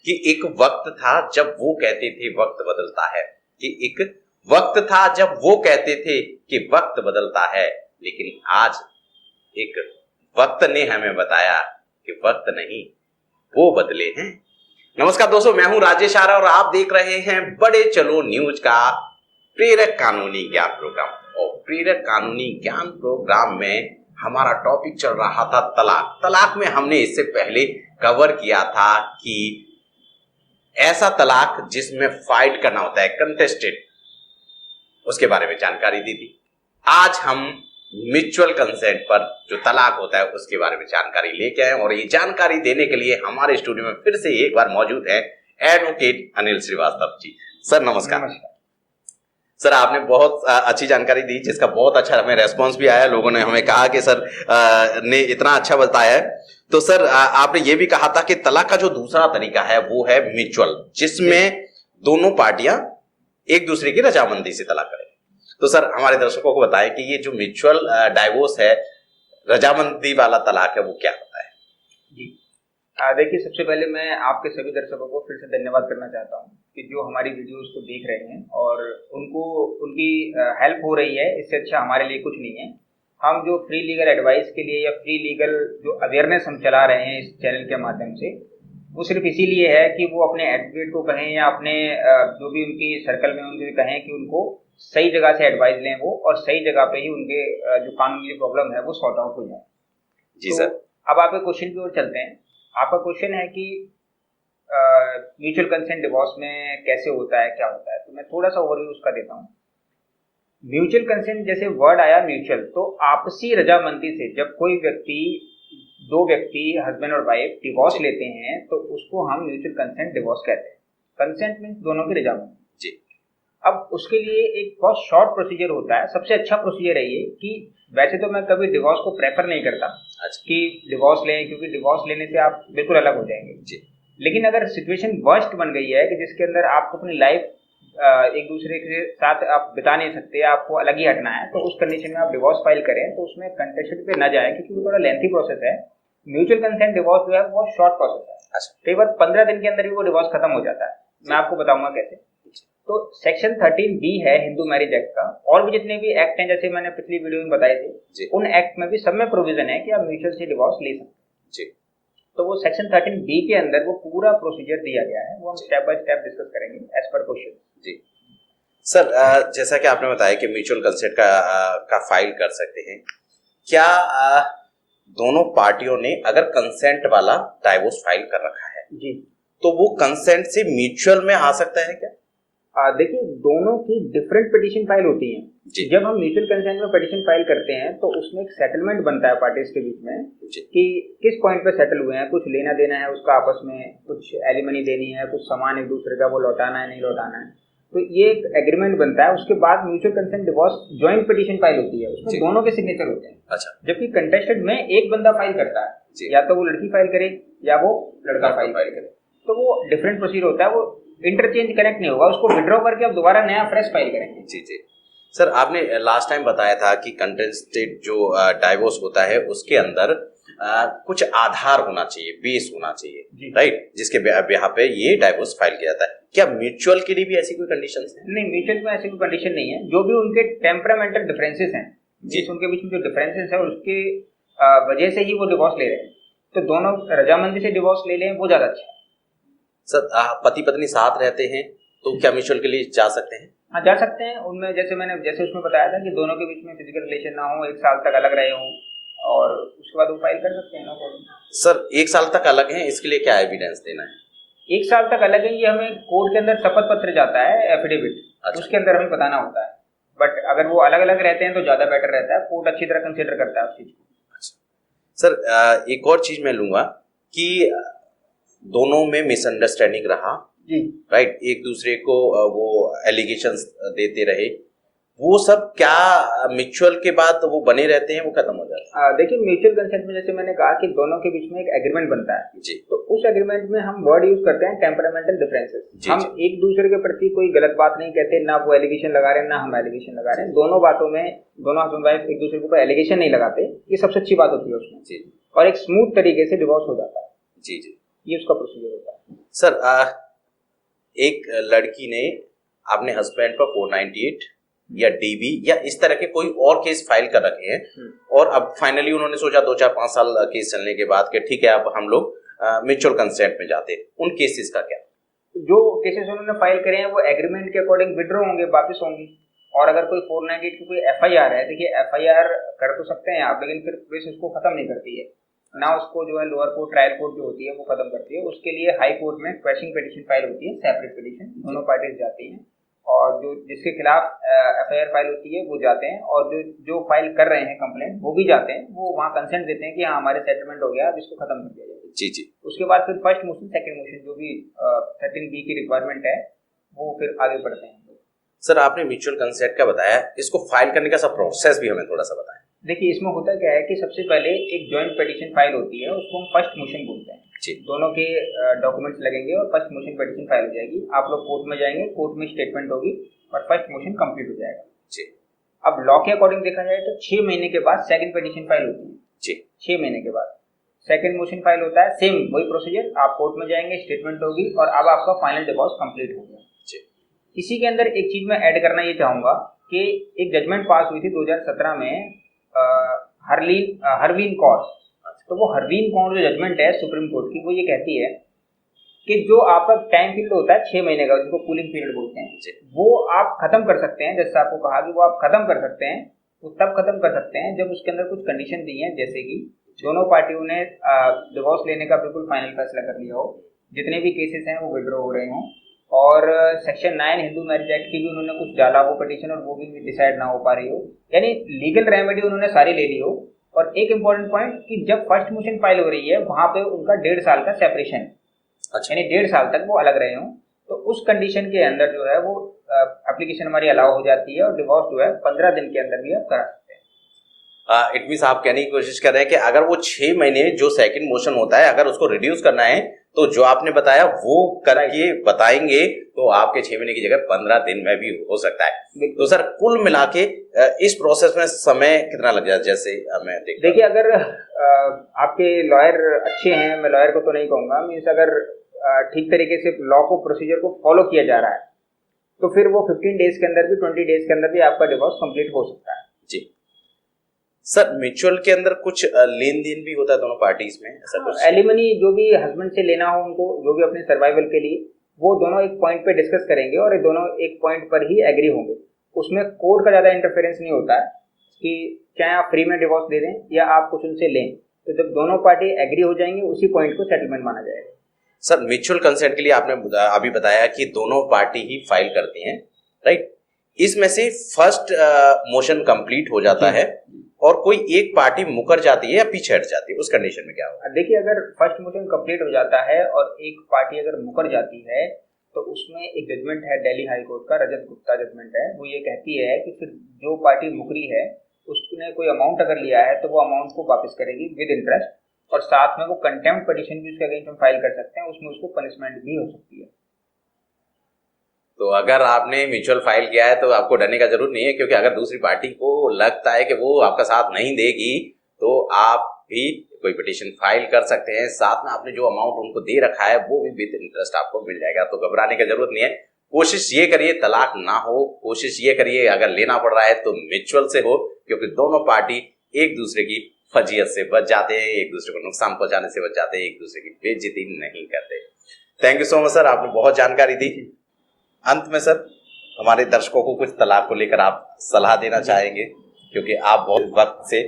कि एक वक्त था जब वो कहते थे वक्त बदलता है, कि एक वक्त था जब वो कहते थे कि वक्त बदलता है, लेकिन आज एक वक्त ने हमें बताया कि वक्त नहीं, वो बदले हैं। नमस्कार दोस्तों, मैं हूं राजेश आर्य और आप देख रहे हैं बड़े चलो न्यूज का प्रेरक कानूनी ज्ञान प्रोग्राम। और प्रेरक कानूनी ज्ञान प्रोग्राम में हमारा टॉपिक चल रहा था तलाक। तलाक में हमने इससे पहले कवर किया था कि ऐसा तलाक जिसमें फाइट करना होता है, कंटेस्टेड, उसके बारे में जानकारी दी थी। आज हम म्यूचुअल कंसेंट पर जो तलाक होता है उसके बारे में जानकारी लेके आए और ये जानकारी देने के लिए हमारे स्टूडियो में फिर से एक बार मौजूद है एडवोकेट अनिल श्रीवास्तव जी। सर नमस्कार। सर आपने बहुत अच्छी जानकारी दी जिसका बहुत अच्छा हमें रेस्पॉन्स भी आया। लोगों ने हमें कहा कि सर ने इतना अच्छा बताया है। तो सर आपने ये भी कहा था कि तलाक का जो दूसरा तरीका है वो है म्यूचुअल, जिसमें दोनों पार्टियां एक दूसरे की रजामंदी से तलाक करें। तो सर हमारे दर्शकों को बताएं कि ये जो म्यूचुअल डाइवोर्स है, रजामंदी वाला तलाक है, वो क्या होता है? जी देखिए, सबसे पहले मैं आपके सभी दर्शकों को फिर से धन्यवाद करना चाहता हूं कि जो हमारी वीडियोस को देख रहे हैं और उनको उनकी हेल्प हो रही है। इससे अच्छा हमारे लिए कुछ नहीं है। हम जो फ्री लीगल एडवाइस के लिए या फ्री लीगल जो अवेयरनेस हम चला रहे हैं इस चैनल के माध्यम से, वो सिर्फ इसीलिए है कि वो अपने एडवोकेट को कहें या अपने जो भी उनकी सर्कल में उनके कहें कि उनको सही जगह से एडवाइस लें वो, और सही जगह पे ही उनके जो कानूनी प्रॉब्लम है वो सॉर्ट आउट हो जाए। जी तो सर, अब आपके क्वेश्चन की ओर चलते हैं। आपका क्वेश्चन है कि म्यूचुअल कंसेंट डिवोर्स में कैसे होता है, क्या होता है। तो मैं थोड़ा सा ओवरव्यू उसका देता हूँ। म्यूचुअल कंसेंट, जैसे वर्ड आया म्यूचुअल, तो आपसी रजामंदी से जब कोई व्यक्ति, दो व्यक्ति हस्बैंड और वाइफ डिवोर्स लेते हैं तो उसको हम म्यूचुअल कंसेंट डिवोर्स कहते हैं। कंसेंट मीन्स दोनों की रजामंदी। अब उसके लिए एक बहुत शॉर्ट प्रोसीजर होता है। सबसे अच्छा प्रोसीजर है ये कि वैसे तो मैं कभी डिवोर्स को प्रेफर नहीं करता कि डिवोर्स लें, क्योंकि डिवोर्स लेने से आप बिल्कुल अलग हो जाएंगे। लेकिन अगर सिचुएशन वर्स्ट बन गई है कि जिसके अंदर आपको अपनी लाइफ एक दूसरे के साथ आप बिता नहीं सकते, आपको अलग ही हटना है, तो उस कंडीशन में आप डिवोर्स फाइल करें तो उसमें कंटेस्टेड पे न जाए, क्योंकि वो थोड़ा लेंथी प्रोसेस है। म्यूचुअल कंसेंट डिवोर्स जो है वो शॉर्ट प्रोसेस है। कई बार 15 दिन के अंदर ही वो डिवोर्स खत्म हो जाता है। मैं आपको बताऊंगा कैसे। तो सेक्शन 13B है हिंदू मैरिज एक्ट का, और भी जितने भी एक्ट हैं जैसे मैंने पिछली वीडियो में बताए थे, उन एक्ट में भी सब में प्रोविजन है कि आप म्यूचुअल से डिवोर्स ले सकते हैं। तो वो सेक्शन 13B के अंदर वो पूरा प्रोसीजर दिया गया है, वो हम स्टेप बाय स्टेप डिस्कस करेंगे एज पर क्वेश्चन। जी सर, जैसा कि आपने बताया कि म्यूचुअल कंसेंट का फाइल कर सकते हैं, क्या दोनों पार्टियों ने अगर कंसेंट वाला डाइवोर्स फाइल कर रखा है जी, तो वो कंसेंट से म्यूचुअल में आ सकता है क्या? देखिए, दोनों की डिफरेंट पिटीशन फाइल होती हैं। जब हम म्यूचुअल कंसेंट में पिटीशन फाइल करते हैं तो उसमें एक सेटलमेंट बनता है पार्टीज के बीच में कि किस पॉइंट पे सेटल हुए हैं, कुछ लेना देना है उसका आपस में, कुछ एलिमनी देनी है, कुछ सामान एक दूसरे का वो लौटाना है नहीं लौटाना है। तो ये एक एग्रीमेंट बनता है। उसके बाद mutual consent divorce joint petition file होती है, उसमें दोनों के सिग्नेचर होते हैं। अच्छा। जबकि कंटेस्टेड में एक बंदा फाइल करता है, या तो वो लड़की फाइल करे या वो लड़का फाइल करे। तो वो डिफरेंट प्रोसीजर होता है, वो इंटरचेंज कनेक्ट नहीं होगा, उसको विड्रॉ करके अब दोबारा नया फ्रेश फाइल करेंगे। जी सर, आपने लास्ट टाइम बताया था कि कंटेस्टेड जो डाइवोर्स होता है उसके अंदर कुछ आधार होना चाहिए, बेस होना चाहिए, राइट, जिसके ब्याह पे ये डाइवोर्स फाइल किया जाता है। क्या म्यूचुअल के लिए भी ऐसी कोई कंडीशंस है? नहीं, म्यूचुअल में ऐसी कोई कंडीशन नहीं है। जो भी उनके टेम्परामेंटल डिफरेंसेस हैं, जिस उनके बीच में जो डिफरेंसेस है उसके वजह से ही वो डिवोर्स ले रहे हैं, तो दोनों रजामंदी से डिवोर्स ले लें वो ज्यादा अच्छा है। सर, पति पत्नी साथ रहते हैं तो क्या म्यूचुअल के लिए जा सकते हैं? हाँ, जा सकते हैं। उनमें जैसे उसमें बताया था कि दोनों के बीच में फिजिकल रिलेशन ना हो, 1 साल तक अलग रहे हों, और उसके बाद वो फाइल कर सकते हैं। सर, 1 साल तक अलग हैं, इसके लिए क्या एविडेंस देना है? 1 साल तक अलग है, ये हमें कोर्ट के अंदर शपथ पत्र जाता है, एफिडेविट। अच्छा। उसके अंदर हमें बताना होता है। बट अगर वो अलग अलग रहते हैं तो ज्यादा बेटर रहता है, कोर्ट अच्छी तरह कंसिडर करता है उस चीज को। अच्छा सर, एक और चीज मैं लूंगा कि दोनों में मिसअंडरस्टैंडिंग रहा जी, राइट, एक दूसरे को वो एलिगेशंस देते रहे, वो सब क्या म्यूचुअल के बाद वो बने रहते हैं, वो खत्म हो जाता है? देखिए, म्यूचुअल कंसेंट में जैसे मैंने कहा कि दोनों के बीच में एक एग्रीमेंट बनता है जी। तो उस एग्रीमेंट में हम वर्ड यूज करते हैं टेम्परामेंटल डिफरेंसेस। हम एक दूसरे के प्रति कोई गलत बात नहीं कहते, ना वो एलिगेशन लगा रहे हैं ना हम एलिगेशन लगा रहे हैं। दोनों बातों में दोनों हस्बैंड वाइफ एक दूसरे के ऊपर एलिगेशन नहीं लगाते, ये सबसे अच्छी बात होती है उसमें। और एक स्मूथ तरीके से डिवोर्स हो जाता है। जी। ये उसका प्रोसीजर होता है। सर एक लड़की ने अपने हस्बैंड पर 498 या डीबी या इस तरह के कोई और केस फाइल कर रखे हैं और अब फाइनली उन्होंने सोचा 2-4-5 साल केस चलने के बाद कि ठीक है अब हम लोग म्यूचुअल कंसेंट में जाते हैं, उन केसेस का क्या? जो केसेस उन्होंने फाइल करे हैं वो एग्रीमेंट के अकॉर्डिंग विड्रॉ होंगे, वापस होंगे। और अगर कोई 498 की कोई एफआईआर है, देखिए एफआईआर कर तो सकते हैं आप, लेकिन फिर पुलिस उसको खत्म नहीं करती है ना, उसको जो है लोअर कोर्ट ट्रायल कोर्ट जो होती है वो खत्म करती है। उसके लिए हाई कोर्ट में क्वेश्चन पिटीशन फाइल होती है, सेपरेट पिटीशन, दोनों पार्टीज जाती हैं और जो जिसके खिलाफ एफआईआर फाइल होती है वो जाते हैं और जो फाइल कर रहे हैं कंप्लेंट वो भी जाते हैं, वो वहाँ कंसेंट देते हैं कि हाँ हमारे सेटलमेंट हो गया, अब इसको खत्म कर दिया जाए। जी जी। उसके बाद फिर फर्स्ट मोशन सेकंड मोशन जो भी 13B की रिक्वायरमेंट है वो फिर आगे बढ़ते हैं। सर आपने म्यूचुअल कंसेंट का बताया, इसको फाइल करने का सब प्रोसेस भी हमें थोड़ा सा बताएं। देखिए इसमें होता क्या है कि सबसे पहले एक जॉइंट पिटीशन फाइल होती है, उसको हम फर्स्ट मोशन बोलते हैं जी। दोनों के डॉक्यूमेंट्स लगेंगे और फर्स्ट मोशन पिटीशन फाइल हो जाएगी। आप लोग कोर्ट में जाएंगे, कोर्ट में स्टेटमेंट होगी और फर्स्ट मोशन कंप्लीट हो जाएगा जी। अब लॉ के अकॉर्डिंग देखा जाए तो 6 महीने के बाद सेकंड पिटीशन फाइल होती है जी। 6 महीने के बाद सेकंड मोशन फाइल होता है, सेम वही प्रोसीजर, आप कोर्ट में जाएंगे, स्टेटमेंट होगी और अब आपका फाइनल डिवोर्स कंप्लीट हो गया जी। इसी के अंदर एक चीज मैं ऐड करना ये चाहूंगा कि एक जजमेंट पास हुई थी 2017 में हरवीन कौर। तो वो हरवीन कौर जो जजमेंट है सुप्रीम कोर्ट की, वो ये कहती है कि जो आपका टाइम पीरियड होता है 6 महीने का, जिसको कूलिंग पीरियड बोलते हैं, वो आप खत्म कर सकते हैं। जैसे आपको कहा कि वो आप खत्म कर सकते हैं, वो तब खत्म कर सकते हैं जब उसके अंदर कुछ कंडीशन दी है, जैसे कि दोनों पार्टियों ने डिवोर्स लेने का बिल्कुल फाइनल फैसला कर लिया हो, जितने भी केसेस हैं वो विड्रॉ हो रहे हों और सेक्शन 9 हिंदू मैरिज एक्ट की भी उन्होंने कुछ डाला हो पिटीशन और वो भी डिसाइड ना हो पा रही हो, यानी लीगल रेमेडी उन्होंने सारी ले ली हो। और एक इम्पॉर्टेंट पॉइंट कि जब फर्स्ट मोशन फाइल हो रही है वहां पे उनका 1.5 साल का सेपरेशन, यानी 1.5 साल तक वो अलग रहे हों, तो उस कंडीशन के अंदर जो है वो एप्लीकेशन हमारी अलाउ हो जाती है और डिवोर्स जो है 15 दिन के अंदर भी आप करा सकते हैं। इट मींस आप कहने की कोशिश कर रहे हैं कि अगर वो 6 महीने जो सेकंड मोशन होता है अगर उसको रिड्यूस करना है तो जो आपने बताया वो करके बताएंगे तो आपके 6 महीने की जगह 15 दिन में भी हो सकता है। तो सर कुल मिला के इस प्रोसेस में समय कितना लग जाता है? जैसे मैं देखिए अगर आपके लॉयर अच्छे हैं, मैं लॉयर को तो नहीं कहूँगा, मीन्स अगर ठीक तरीके से लॉ को प्रोसीजर को फॉलो किया जा रहा है तो फिर वो 15 डेज के अंदर भी 20 डेज के अंदर भी आपका डिवोर्स कंप्लीट हो सकता है। जी सर, म्यूचुअल के अंदर कुछ लेन देन भी होता है दोनों पार्टीज में, ऐसा कुछ? एलिमनी जो भी हस्बैंड से लेना हो उनको, जो भी अपने सर्वाइवल के लिए, वो दोनों एक पॉइंट पे डिस्कस करेंगे और ये दोनों एक पॉइंट पर ही एग्री होंगे। उसमें कोर्ट का ज्यादा इंटरफेरेंस नहीं होता है कि चाहे आप फ्री में डिवोर्स दे दें या आप कुछ उनसे लें, तो जब दोनों पार्टी एग्री हो जाएंगे उसी पॉइंट को सेटलमेंट माना जाएगा। सर म्यूचुअल कंसेंट के लिए आपने अभी बताया कि दोनों पार्टी ही फाइल करती हैं, राइट? इसमें से फर्स्ट मोशन कंप्लीट हो जाता है और कोई एक पार्टी मुकर जाती है या पीछे हट जाती है, उस कंडीशन में क्या होगा? देखिए अगर फर्स्ट मोशन कंप्लीट हो जाता है और एक पार्टी अगर मुकर जाती है तो उसमें एक जजमेंट है दिल्ली हाई कोर्ट का, रजत गुप्ता जजमेंट है, वो ये कहती है कि फिर जो पार्टी मुकरी है उसने कोई अमाउंट अगर लिया है तो वो अमाउंट को वापस करेगी विद इंटरेस्ट और साथ में वो कंटेम्प्ट पिटीशन भी उसके अगेंस्ट हम फाइल कर सकते हैं, उसमें उसको पनिशमेंट भी हो सकती है। तो अगर आपने म्यूचुअल फाइल किया है तो आपको डरने का जरूरत नहीं है, क्योंकि अगर दूसरी पार्टी को लगता है कि वो आपका साथ नहीं देगी तो आप भी कोई पिटीशन फाइल कर सकते हैं, साथ में आपने जो अमाउंट उनको दे रखा है वो भी विद इंटरेस्ट आपको मिल जाएगा। तो घबराने की जरूरत नहीं है। कोशिश ये करिए तलाक ना हो, कोशिश ये करिए अगर लेना पड़ रहा है तो म्यूचुअल से हो, क्योंकि दोनों पार्टी एक दूसरे की फजीयत से बच जाते हैं, एक दूसरे को नुकसान पहुंचाने से बच जाते हैं, एक दूसरे की बेइज्जती नहीं करते। Thank you so much sir, आपने बहुत जानकारी दी। अंत में सर हमारे दर्शकों को कुछ तलाक को लेकर आप सलाह देना चाहेंगे, क्योंकि आप बहुत वक्त से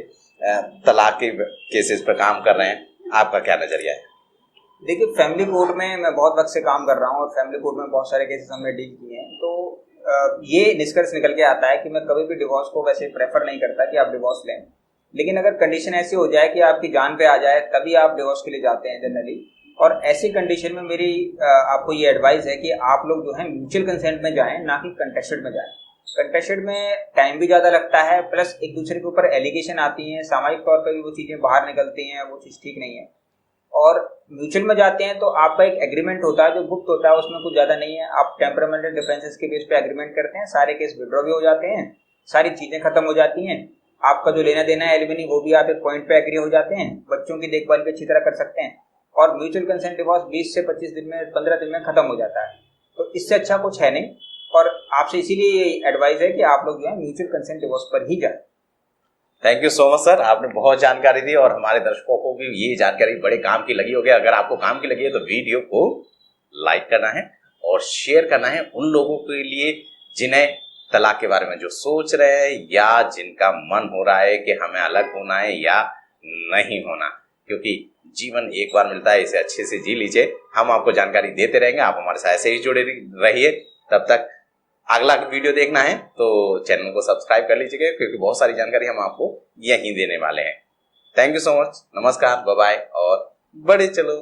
तलाक के केसेस पर काम कर रहे हैं, आपका क्या नजरिया है? देखिए फैमिली कोर्ट में मैं बहुत वक्त से काम कर रहा हूँ और फैमिली कोर्ट में बहुत सारे केसेस हमने डील किए हैं, तो ये निष्कर्ष निकल के आता है कि मैं कभी भी डिवोर्स को वैसे प्रेफर नहीं करता कि आप डिवोर्स लें, लेकिन अगर कंडीशन ऐसी हो जाए कि आपकी जान पे आ जाए तभी आप डिवोर्स के लिए जाते हैं जनरली। और ऐसी कंडीशन में मेरी आपको ये एडवाइस है कि आप लोग जो है म्यूचुअल कंसेंट में जाएं, ना कि कंटेस्टेड में जाएं। कंटेस्टेड में टाइम भी ज़्यादा लगता है, प्लस एक दूसरे के ऊपर एलिगेशन आती हैं, सामाजिक तौर पर भी वो चीज़ें बाहर निकलती हैं, वो चीज़ ठीक नहीं है। और म्यूचुअल में जाते हैं तो आपका एक एग्रीमेंट होता है जो गुप्त होता है, उसमें कुछ ज़्यादा नहीं है, आप टेम्परामेंटल डिफरेंसेस के बेस पे एग्रीमेंट करते हैं, सारे केस विड्रॉ भी हो जाते हैं, सारी चीज़ें खत्म हो जाती हैं, आपका जो लेना देना है एलिमनी वो भी आप एक पॉइंट पे एग्री हो जाते हैं, बच्चों की देखभाल भी अच्छी तरह कर सकते हैं और म्यूचुअल कंसेंट डिवोर्स 20 से 25 दिन में 15 दिन में खत्म हो जाता है। तो इससे अच्छा कुछ है नहीं, और आपसे इसीलिए एडवाइस है कि आप लोग जो है म्यूचुअल कंसेंट डिवोर्स पर ही जाए। Thank you so much sir, आपने बहुत जानकारी दी और हमारे दर्शकों को भी ये जानकारी बड़े काम की लगी होगी। अगर आपको काम की लगी है तो वीडियो को लाइक करना है और शेयर करना है उन लोगों के लिए जिन्हें तलाक के बारे में जो सोच रहे हैं या जिनका मन हो रहा है कि हमें अलग होना है या नहीं होना, क्योंकि जीवन एक बार मिलता है, इसे अच्छे से जी लीजिए। हम आपको जानकारी देते रहेंगे, आप हमारे साथ ऐसे ही जुड़े रहिए। तब तक अगला वीडियो देखना है तो चैनल को सब्सक्राइब कर लीजिएगा, क्योंकि बहुत सारी जानकारी हम आपको यहीं देने वाले हैं। थैंक यू सो मच, नमस्कार, बाय बाय और बड़े चलो।